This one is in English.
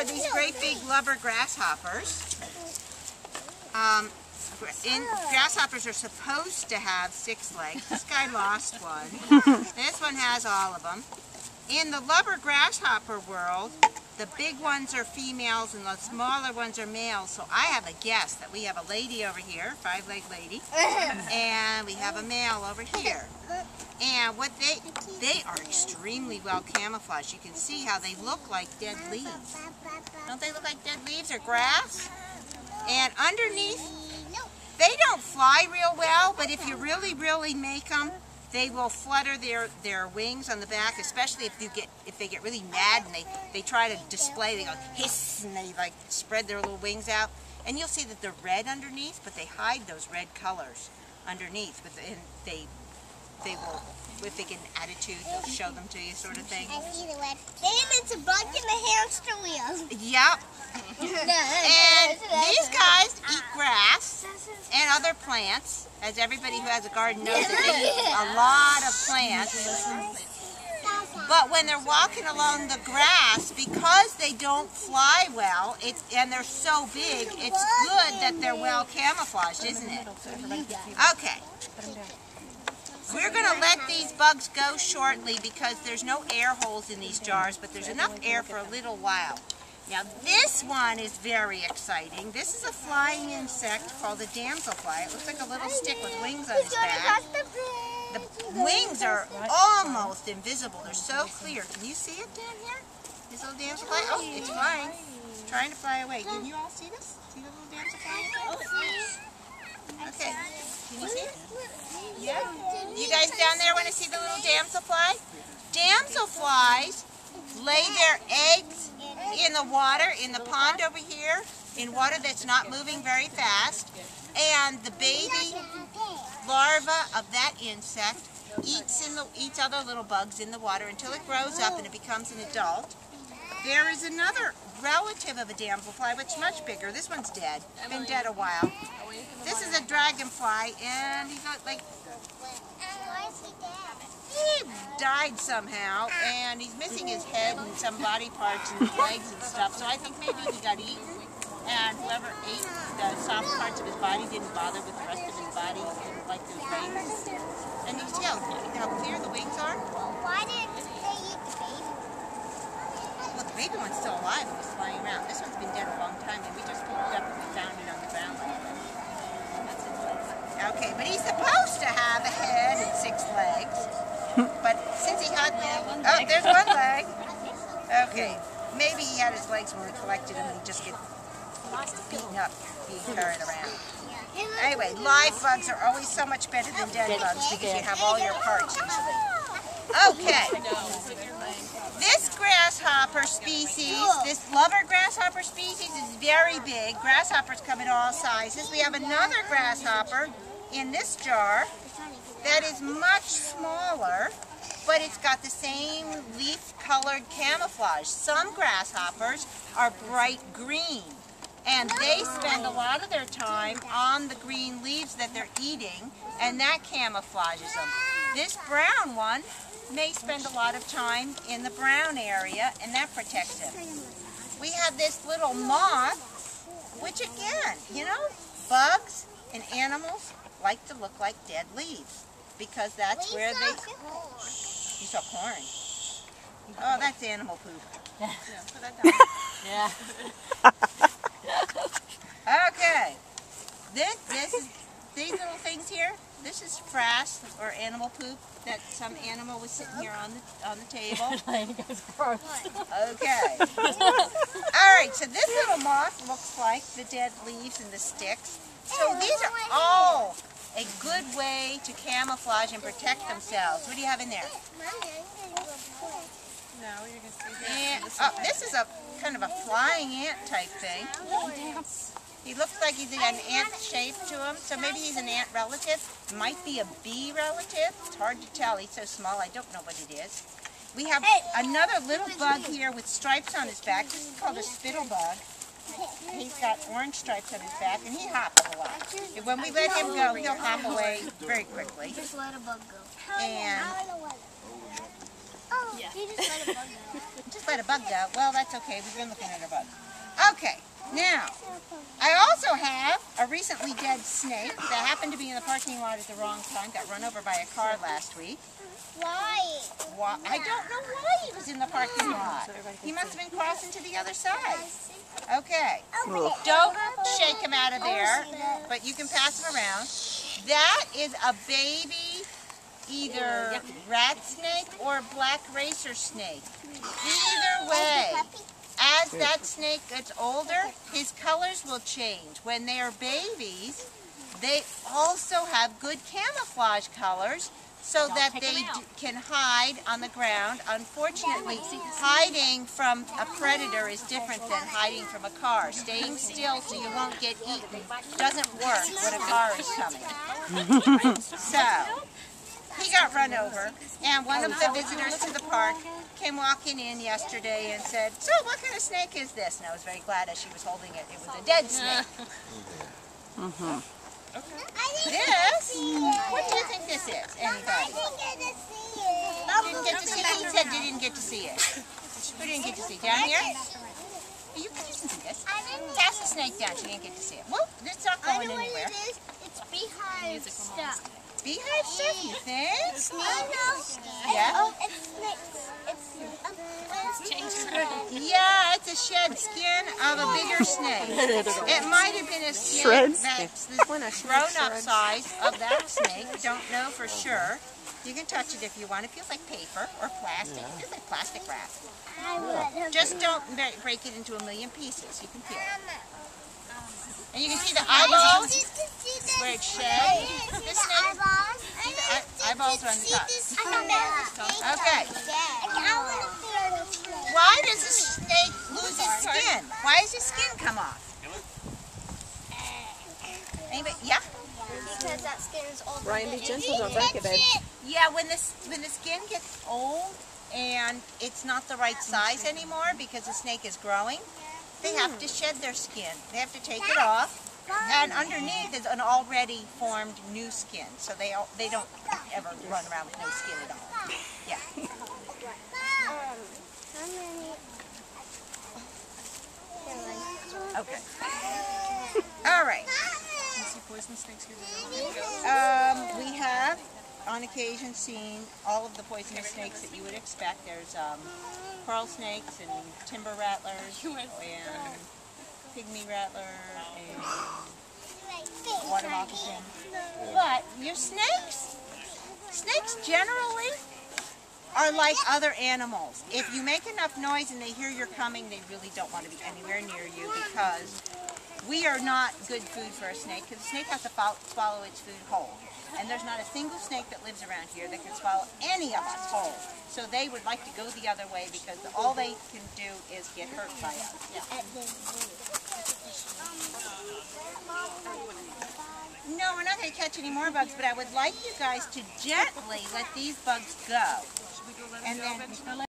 are these great big lubber grasshoppers. Grasshoppers are supposed to have 6 legs. This guy lost one. This one has all of them. In the lubber grasshopper world, the big ones are females and the smaller ones are males. So I have a guess that we have a lady over here, 5-legged lady, and we have a male over here. And what they are extremely well camouflaged. You can see how they look like dead leaves. Don't they look like dead leaves or grass? And underneath, they don't fly real well, but if you really make them, they will flutter their wings on the back, especially if they get really mad and they try to display. They go hiss and they like spread their little wings out. And you'll see that they're red underneath, but they hide those red colors underneath. And they will, if they get an attitude, they'll show them to you, sort of thing. I see the red. And it's a bug in the hamster wheel. Yep. And these guys eat grass and other plants. As everybody who has a garden knows, that they eat a lot of plants. But when they're walking along the grass, because they don't fly well, and they're so big, it's good that they're well camouflaged, isn't it? Okay. We're going to let these bugs go shortly because there's no air holes in these jars, but there's enough air for a little while. Now this one is very exciting. This is a flying insect called a damselfly. It looks like a little stick with wings on his back. The wings are almost invisible. They're so clear. Can you see it down here? This little damselfly? Oh, it's flying. It's trying to fly away. Can you all see this? See the little damselfly? Okay. Can you see it? Yeah. You guys down there want to see the little damselfly? Damselflies lay their eggs in the water, in the pond over here, in water that's not moving very fast. And the baby larva of that insect eats other little bugs in the water until it grows up and it becomes an adult. There is another relative of a damselfly, which is much bigger. This one's dead. Been dead a while. This is a dragonfly, and he's not like... He died somehow, and he's missing his head and some body parts and his legs and stuff, so I think maybe he got eaten, and whoever ate the soft parts of his body didn't bother with the rest of his body, like those wings. And you see how clear the wings are? Why didn't they eat the baby? Well, the baby one's still alive and was flying around. This one's been dead a long time, and we just picked it up and we found it on the ground like that. Okay, but he's supposed to have a head and 6 legs. But since he had... Oh, there's one leg. Okay. Maybe he had his legs when we collected him and he just get beaten up being carried around. Anyway, live bugs are always so much better than dead bugs because you have all your parts usually. Okay. This grasshopper species, this lubber grasshopper species is very big. Grasshoppers come in all sizes. We have another grasshopper in this jar that is much smaller, but it's got the same leaf-colored camouflage. Some grasshoppers are bright green, and they spend a lot of their time on the green leaves that they're eating, and that camouflages them. This brown one may spend a lot of time in the brown area, and that protects him. We have this little moth, which again, you know, bugs and animals like to look like dead leaves, because that's where they... You saw corn. Oh, that's animal poop. Yeah. Put that down. Yeah. Okay. These little things here, this is frass or animal poop that some animal was sitting here on the table. Okay. All right, so this little moth looks like the dead leaves and the sticks. So these are all a good way to camouflage and protect themselves. What do you have in there? No, you're going to And, oh, this is a kind of a flying ant type thing. He looks like he's got an ant shape to him, so maybe he's an ant relative. Might be a bee relative. It's hard to tell. He's so small, I don't know what it is. We have another little bug here with stripes on his back. This is called a spittle bug. He's got orange stripes on his back, and he hops a lot. And when we let him go, he'll hop away very quickly. Just let a bug go. And Oh, he just let a bug go. just let a bug go. Well, that's okay. We've been looking at a bug. Okay, now, I also have a recently dead snake that happened to be in the parking lot at the wrong time. Got run over by a car last week. Why? I don't know why he was in the parking lot. He must have been crossing to the other side. Okay. Don't shake him out of there, but you can pass him around. That is a baby, either rat snake or black racer snake. Either way, as that snake gets older, his colors will change. When they are babies, they also have good camouflage colors, so that they can hide on the ground. Unfortunately, hiding from a predator is different than hiding from a car. Staying still so you won't get eaten doesn't work when a car is coming. So, he got run over, and one of the visitors to the park came walking in yesterday and said, "So, what kind of snake is this?" And I was very glad as she was holding it. It was a dead snake. This? What do you think this is? Anybody? Didn't get to see it? He said you didn't get to see it. Who didn't get to see it? Down here? You can see this. Pass the snake down. She didn't get to see it. Well, it's not going anywhere. It's beehive stuff. Beehive stuff, you think? Yeah? Yeah? Yeah, it's a shed skin of a bigger snake. It might have been a snake that's the grown-up size of that snake. Don't know for sure. You can touch it if you want. It feels like paper or plastic. It feels like plastic wrap. Just don't break it into a million pieces. You can feel it. And you can see the eyeballs where it's shed. This snake, see the eyeballs are on the top. Okay. Why does the snake lose its skin? Why does his skin come off? Anybody? Yeah? Because that skin is old. Ryan, be gentle, don't break it, babe. Yeah, when the skin gets old and it's not the right size anymore because the snake is growing, they have to shed their skin. They have to take it off, and underneath is an already formed new skin, so they don't ever run around with no skin at all. Yeah. Okay. All right. We have, on occasion, seen all of the poisonous snakes that you would expect. There's pearl snakes and timber rattlers and pygmy rattler and water moccasin. But your snakes generally are like other animals. If you make enough noise and they hear you're coming, they really don't want to be anywhere near you, because we are not good food for a snake, because the snake has to swallow its food whole. And there's not a single snake that lives around here that can swallow any of us whole. So they would like to go the other way, because all they can do is get hurt by us. No, we're not going to catch any more bugs, but I would like you guys to gently let these bugs go. And then